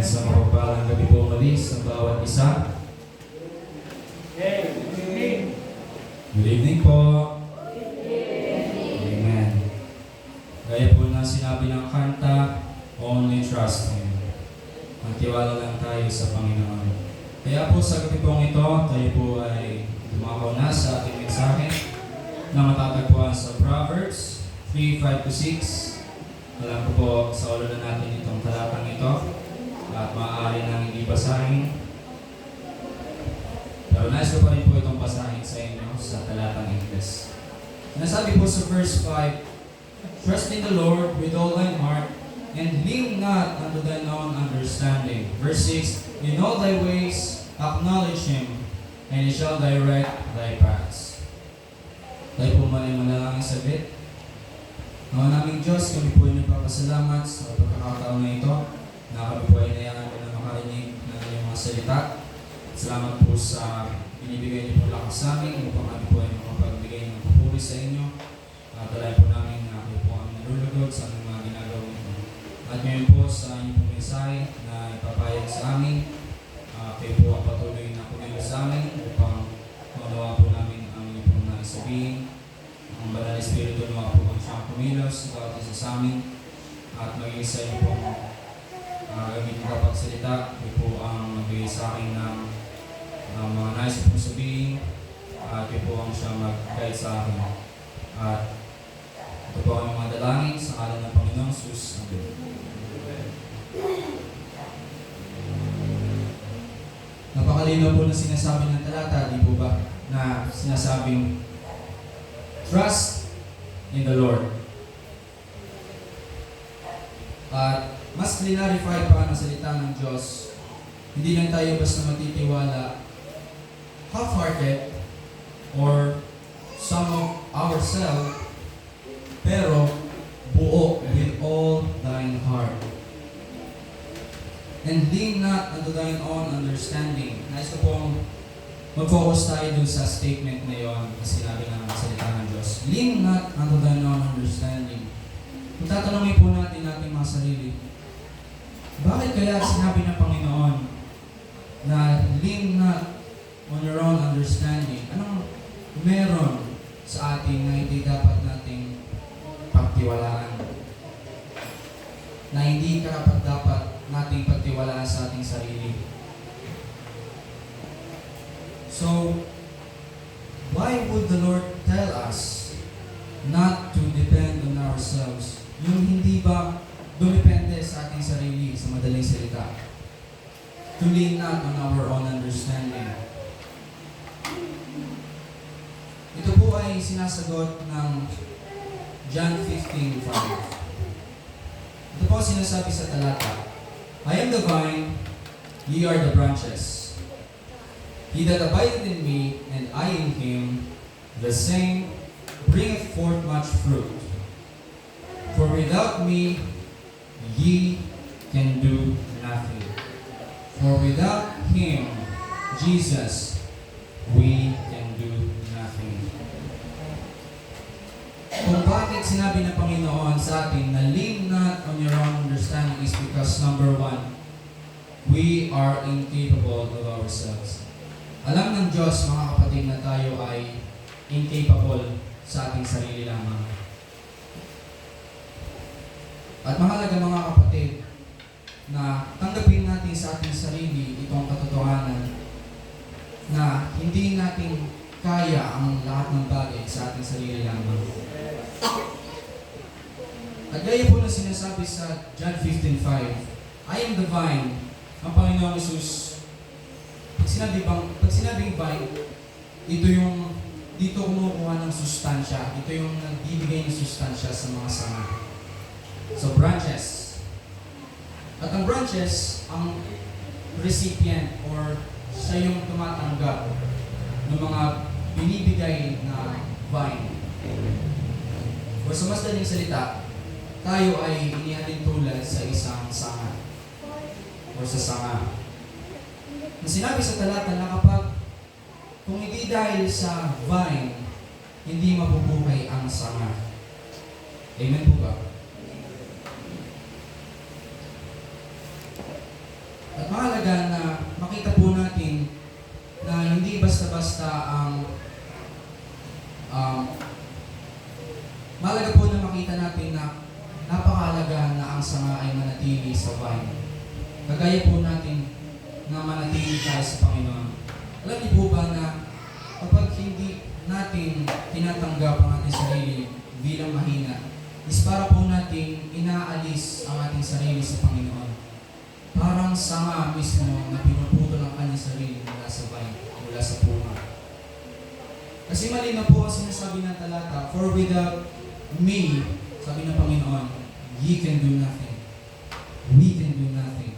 Sa mapagpalang gabi po muli sa bawat isa. Good evening po. Amen. Gaya po na sinabi ng kanta, only trust Him. Magtiwala lang tayo sa Panginoon. Kaya po sa gabi pong ito, tayo po ay dumakaw na sa ating mensahe na matatagpuan sa Proverbs 3:5-6. Alam ko po sa ulo na natin itong talatang ito at maaari nang hindi basahin. Pero nais ko pa rin po itong basahin sa inyo sa talatang Ingles. Nasabi po sa verse 5, trust in the Lord with all thine heart and lean not unto thine own understanding. Verse 6, in all thy ways acknowledge Him and He shall direct thy paths. Tayo po man ay manalangin saglit. Mga naming Diyos, kami po ay nagpapasalamat sa pagkakataon na ito na kami po ay nayangan na makarinig ng inyong mga salita. Salamat po sa binibigay niyo po lakas sa amin upang kami po ay makapagbigay ng papuri sa inyo. Dalayan po namin na kayo po ang nalulugod sa aming mga ginagawa nito. At ngayon po sa inyong pong mensahe na ipapayag sa amin, kayo po ang patuloy na kumilo sa amin upang maunawa po namin ang inyong pong naisabihin. Ang Banal na Espiritu ng mga po ang siyang kumilos sa bawat isa sa amin at maging sa inyo pong gamitin na pagsalita. Kayo po ang magbigay sa akin ng mga nais pong sabihin at kayo po ang siyang mag-guide sa akin. At ito po ang mga dalangin sa ngalan ng Panginoong Jesus. Amen. Napakalinaw po na sinasabi ng talata, di po ba? Na sinasabing trust in the Lord. At mas clarify pa ang salita ng Diyos. Hindi lang tayo basta matitiwala half-hearted or some of ourselves, pero buo with all thine heart. And lean not unto thine own understanding. Nais ko pong mag-focus tayo dun sa statement na yon na sinabi ng salita ng Diyos. Lean not unto thine own understanding. Kung tatanungin po natin mga sarili, bakit kaya sinabi ng Panginoon na lean not on your own understanding? Anong meron sa ating na hindi dapat nating pagtiwalaan? Na hindi dapat nating pagtiwalaan sa ating sarili? So, why would the Lord tell us not to depend on ourselves? Yung hindi ba dumepende sa ating sarili, sa madaling salita? To lean not on our own understanding. Ito po ay sinasagot ng John 15:5. Ito po sinasabi sa talata, I am the vine, ye are the branches. He that abideth in me, and I in him, the same bringeth forth much fruit. For without me, ye can do nothing. For without Him, Jesus, we can do nothing. Kung bakit sinabi ng Panginoon sa atin na lean not on your own understanding is because number one, we are incapable of ourselves. Alam ng Diyos, mga kapatid, na tayo ay incapable sa ating sarili lamang. At mahalaga mga kapatid, na tanggapin natin sa ating sarili itong katotohanan na hindi natin kaya ang lahat ng bagay sa ating sarili lamang. At gaya po na sinasabi sa John 15:5, I am the vine. Ang Panginoong Jesus, pag sinabing vine, dito kumukuha ng sustansya. Ito yung nagbibigay ng sustansya sa mga sanga. So branches. At ang branches, ang recipient or siya yung tumatanggap ng mga binibigay na vine. O sa mas daling salita, tayo ay inihalin tulad sa isang sanga o sa sanga. Na sinabi sa talata na kapag kung hindi dahil sa vine, hindi mabubuhay ang sanga. Amen po ba? Mahalaga po na makita natin na napakahalaga na ang sanga ay manatili sa vine. Kagaya po natin na manatili tayo sa Panginoon. Alam niyo po ba na kapag hindi natin tinatanggap ang ating sarili bilang mahina, is para po natin inaalis ang ating sarili sa Panginoon. Parang sanga mismo na pinuputol ang kanyang sarili mula sa vine, mula sa puno. Kasi malinaw po ang sinasabi ng talata, for without me, sabi ng Panginoon, ye can do nothing. We can do nothing.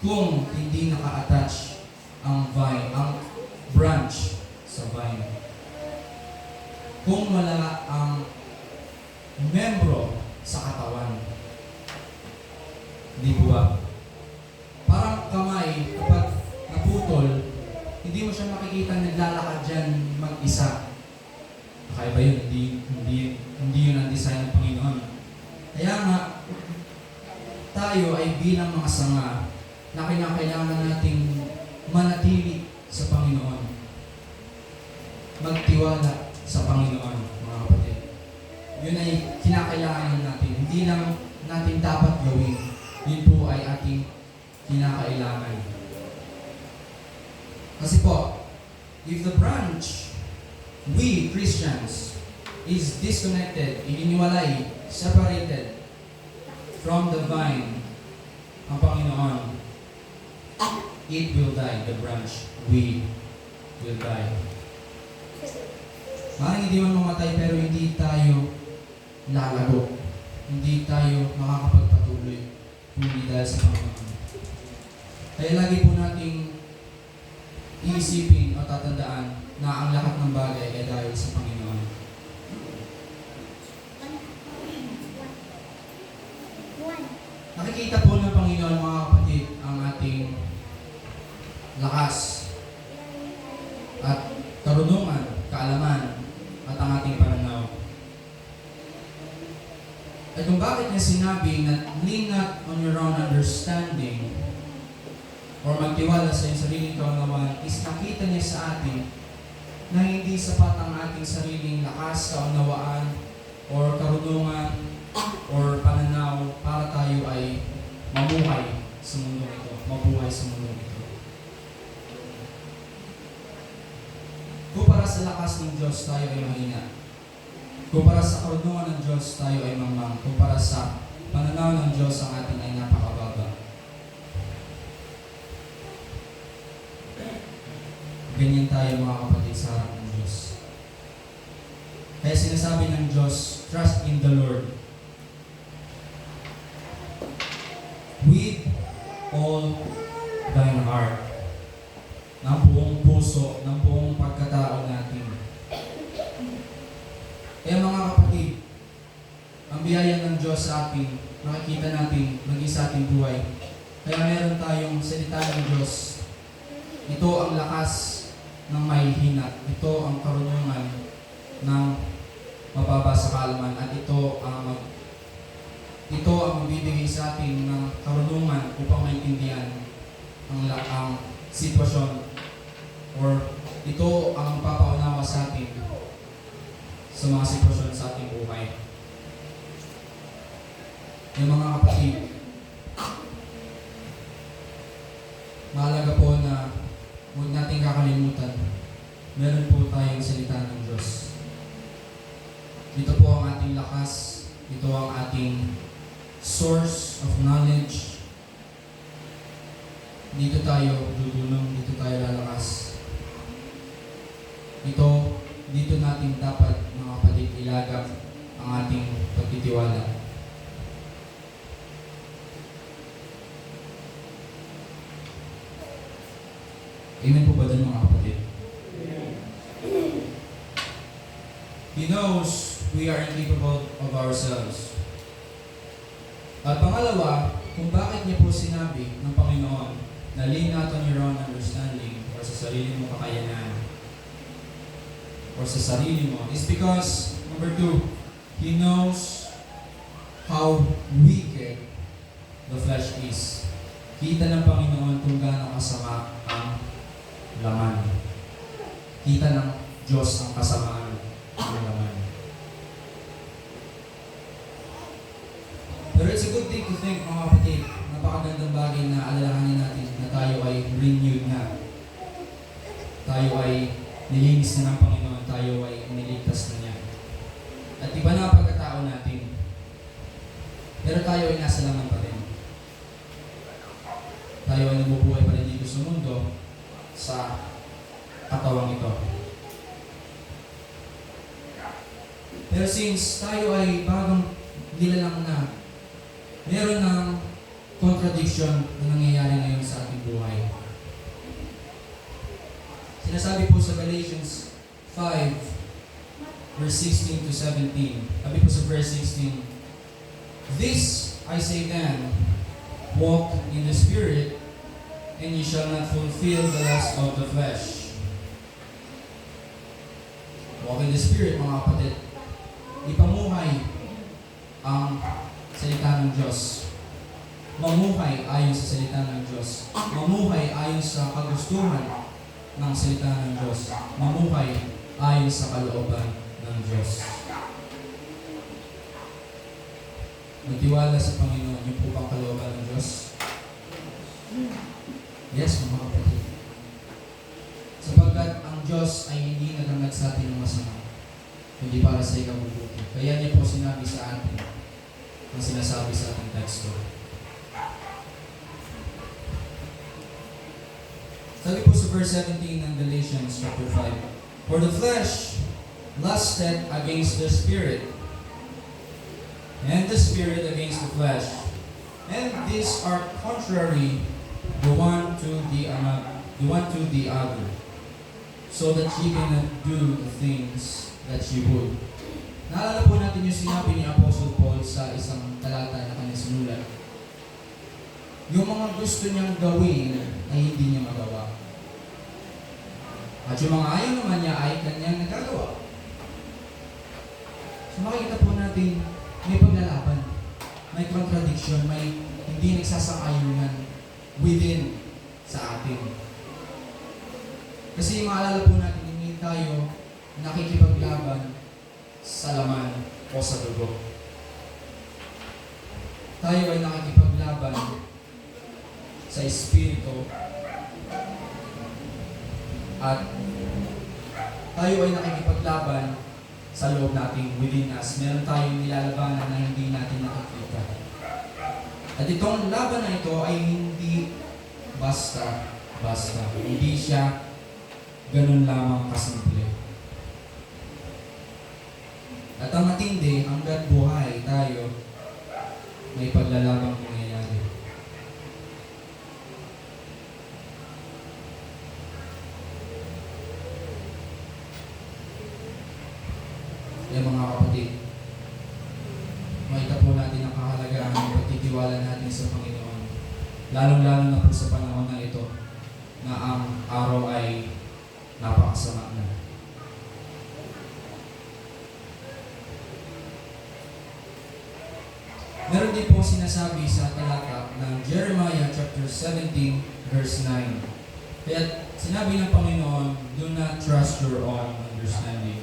Kung hindi naka-attach ang vine, ang branch sa vine. Kung wala ang membro sa katawan. Hindi po ba? Parang kamay, kapag naputol, hindi mo siya makikita naglalakad dyan mag-isa. Kaya ba yun? Hindi yun ang design ng Panginoon. Kaya nga, tayo ay bilang mga sanga na kinakailangan nating manatili sa Panginoon. Magtiwala sa Panginoon, mga kapatid. Yun ay kinakailangan natin. Hindi lang natin dapat gawin. Yun po ay ating kinakailangan. Kasi po, if the branch, we Christians, is disconnected, iniwalay, separated from the vine, ang Panginoon, it will die, the branch, we will die. Maaaring hindi man mamatay pero hindi tayo lalago. Hindi tayo makakapagpatuloy kung hindi dahil sa Panginoon. Kaya lagi po nating iisipin o tatandaan na ang lahat ng bagay ay dahil sa Panginoon. Nakikita po ng Panginoon, mga kapatid, ang ating lakas at karunungan, kaalaman, at ang ating pananaw. At kung bakit niya sinabi na lean not on your own understanding or magtiwala sa iyong sariling kaunawaan, is nakita niya sa atin na hindi sapat ang ating sariling lakas, kaunawaan, or karunungan, or pananaw para tayo ay mabuhay sa mundo ito. Mabuhay sa mundo ito. Kumpara sa lakas ng Diyos, tayo ay mahina. Kumpara sa karunungan ng Diyos, tayo ay mamang. Kumpara sa pananaw ng Diyos, ang atin ay napakababa. Ganyan tayo, mga kapatid, sa harap ng Diyos. Kaya sinasabi ng Diyos, trust in the Lord with all thine heart. Ng buong puso, ng buong pagkatao natin. Kaya mga kapatid, ang biyaya ng Diyos sa atin, nakikita natin, maging sa ating buhay. Kaya meron tayong salita ng Diyos. Ito ang lakas ng mahihina. Ito ang karunungan ng mababa sa kaalaman. At ito ang magbibigay sa atin ng karunungan upang maintindihan ang sitwasyon, or ito ang papaunawa sa atin sa mga sitwasyon sa ating buhay. Yung mga kapatid, mahalaga po na huwag natin kakalimutan, meron po tayong salita ng Diyos. Ito po ang ating lakas, ito ang ating source of knowledge. Dito tayo dudulong, dito tayo lalakas. Dito natin dapat, mga kapatid, ilagak ang ating pagtitiwala. Amen po ba dun, mga kapatid? He knows we are incapable of ourselves. At pangalawa, kung bakit niya po sinabi ng Panginoon na lean not on your own understanding or sa sarili mong kakayanan or sa sarili mo, is because, number 2, He knows how wicked the flesh is. Kita ng Panginoon kung gaano kasama ang laman. Kita ng Diyos ang kasamaan ng laman. it's a good thing to think, mga kapatid, napakagandang bagay na alalahanin natin na tayo ay renewed na. Tayo ay nilinis na ng Panginoon, tayo ay niligtas na niya. At iba na ang pagkatao natin. Pero tayo ay nasa laman pa rin. Tayo ay nabubuhay pa rin dito sa mundo sa katawang ito. Pero since tayo ay bagong nilalang na, meron ng contradiction na nangyayari ngayon sa ating buhay. Sinasabi po sa Galatians 5, verse 16 to 17. Sabi po sa verse 16, "This I say then, walk in the Spirit, and ye shall not fulfill the lust of the flesh." Walk in the Spirit, mga kapatid. Ipamuhay ang salita ng Diyos. Mamuhay ayon sa salita ng Diyos. Mamuhay ayon sa kagustuhan ng salita ng Diyos. Mamuhay ayon sa kalooban ng Diyos. Magtiwala sa Panginoon, yung po bang kalooban ng Diyos? Yes, mga kapatid. Sapagkat ang Diyos ay hindi nagangad sa atin ng masama, hindi para sa ikabubuti. Kaya niya po sinabi sa atin ang sinasabi sa ating teksto. Sabi po sa verse 17 ng Galatians chapter 5, "For the flesh lusted against the Spirit, and the Spirit against the flesh. And these are contrary the one to the other, so that ye cannot do the things that ye would." Naalala po natin yung sinabi ni Apostle Paul sa isang talata na kanyang sinulat. Yung mga gusto niyang gawin ay hindi niya magawa. At yung mga ayaw naman niya ay kanyang nagagawa. So makikita po natin may paglalaban, may contradiction, may hindi nagsasang-ayunan within sa atin. Kasi maalala po natin, hindi tayo nakikipaglaban sa laman o sa dugo. Tayo ay nakikipaglaban sa Espiritu at tayo ay nakikipaglaban sa loob nating within us. Meron tayong nilalabanan na hindi natin nakikita. At itong laban na ito ay hindi basta-basta. Hindi siya ganun lamang kasimple. At ang matindi, hanggat buhay tayo, may paglalabang nangyayari. Kaya mga kapatid, makita po natin ang kahalagahan ng pagtitiwala natin sa Panginoon. Lalong-lalo na po sa panahon na ito, na ang araw ay napakasama na. Meron din po sinasabi sa talata ng Jeremiah chapter 17 verse 9. Kaya sinabi ng Panginoon, "Do not trust your own understanding."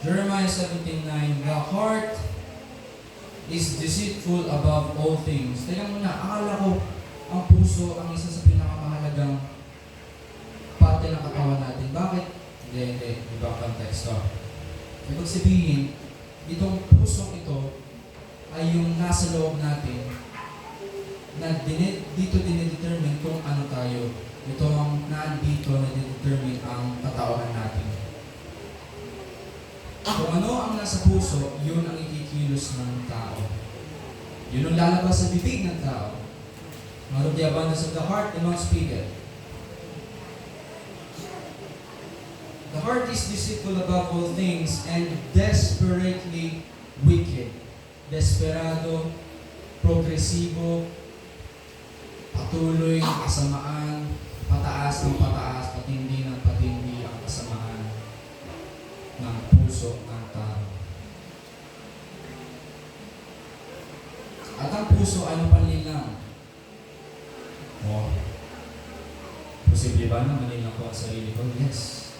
Jeremiah 17:9, "The heart is deceitful above all things." Tingnan mo na, akala ko ang puso ang isa sa pinakamahalagang parte ng katawan natin. Bakit? Hindi. Ibang konteksto. Ibig sabihin, itong pusong ito ay yung nasa loob natin na dito dinedetermine kung ano tayo. Ito ang nandito na dinedetermine ang katauhan natin. Kung ano ang nasa puso, yun ang ikikilos ng tao. Yun ang lalabas sa bibig ng tao. Out of the abundance of the heart, the mouth speaketh. The heart is deceitful above all things and desperately wicked. Desperado, progresibo, patuloy ang kasamaan, pataas ng pataas, patindi ng patindi ang kasamaan ng puso ng tao. At ang puso, ano panlilang? Posible ba na manilang ko ang sarili ko? Yes.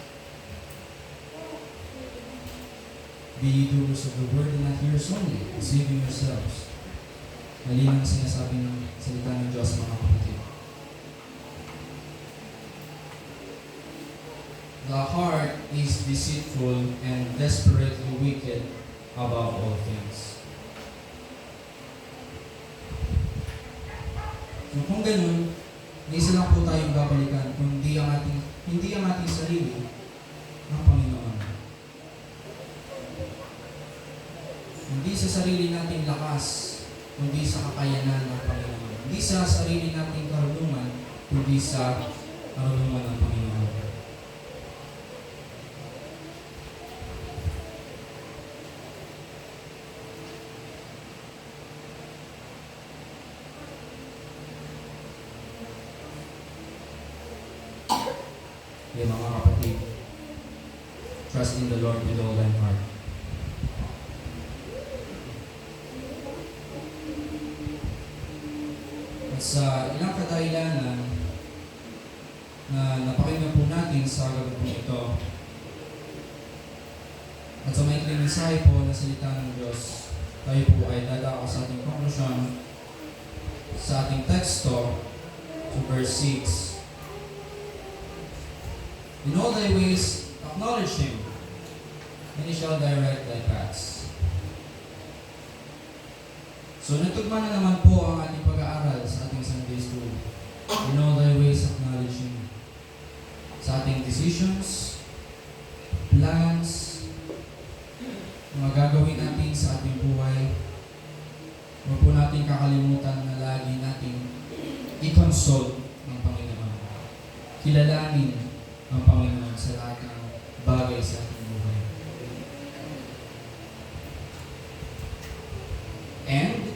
Be ye doers of the word and not hearers only, deceiving yourselves. Mali ang sinasabi ng salita ng Diyos, mga kapatid. The heart is deceitful and desperately wicked above all things. So kung ganun, may isa lang po tayong babalikan, kundi hindi ang ating sarili ng Panginoon. Hindi sa sarili nating lakas, kundi sa kakayanan ng Panginoon. Hindi sa sarili nating karunungan, kundi sa karunungan ng Panginoon. Yan mga kapatid, trust in the Lord with all thine heart. At sa ilang kadahilanan na napakinggan po natin sa gabi po ito, at sa maikling mensahe po na salita ng Diyos, tayo po ay dadako sa ating konklusyon sa ating teksto to verse 6. In all thy ways, acknowledge Him, and He shall direct thy paths. So, natugma na naman po ang ating pag-aaral sa ating Sunday School. In all thy ways, acknowledge Him. Sa ating decisions, plans, mga gagawin natin sa ating buhay, huwag po natin kakalimutan na lagi natin i-consult ng Panginoon. Kilalanin ang Panginoon sa lahat ng bagay sa ating buhay. And,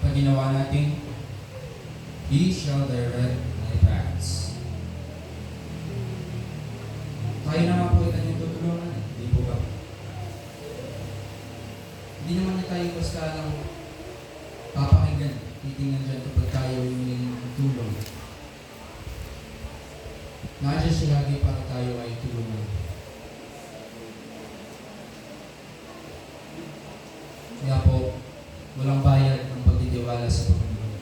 pag ginawa natin, He shall direct thy paths. Tayo naman po ito yung tutulungan. Hindi po ba? Hindi naman na tayo basta lang papakinggan. Titingnan dyan kapag tayo yung tulong. Nandiyan siya lagi para tayo ay tulungan. Kaya po, walang bayad ang pagtitiwala sa Panginoon.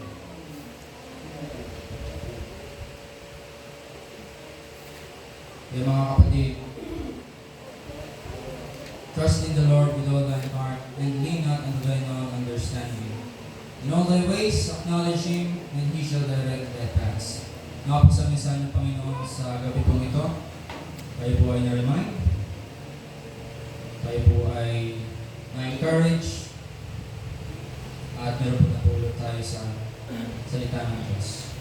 Kaya mga kapatid, trust in the Lord with all thine heart, and lean not unto thine own understanding. In all thy ways, acknowledge Him, and He shall direct thy paths. Nakapasamin sa ng Panginoon sa gabi pong ito. Tayo po ay na-remind. Tayo po ay na-encourage. At meron po natulog tayo sa salita ng Diyos.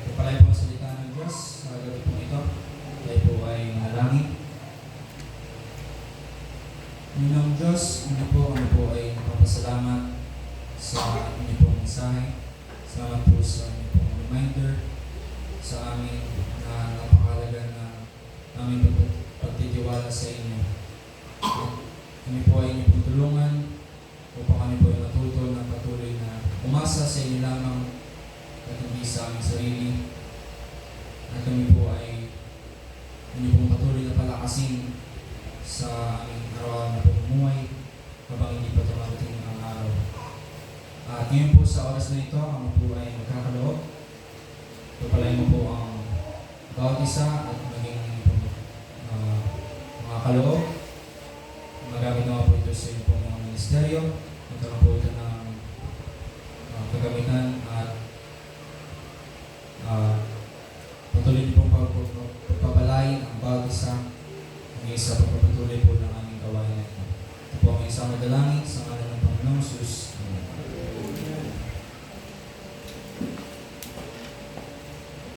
Pagpalay po ang salita ng Diyos sa gabi pong ito. Tayo po ay nanalangin. Ninong Diyos, ano po ay napapasalamat sa inyo pong mensahe. Salamat po sa inyo pong reminder sa amin na napakalaga na aming pagtitiwala sa inyo. Kami po ay inyong tulungan upang kami po ay matuto na patuloy na umasa sa inyo lamang at hindi sa aming sarili. At kami po ay inyong pong patuloy na palakasin sa aming araw na pamumuhay habang hindi pa dumarating ang araw. At ngayon po sa oras na ito, kami po ay magkakaloob. Pagpalain mo po ang bawat isa at maging mga kaloob. Magamit naman po ito sa iyong pong mga ministeryo. Magkaroon po ito ng kagamitan at patuloy niyo pong pagpapalain ang bawat isa. Ang isa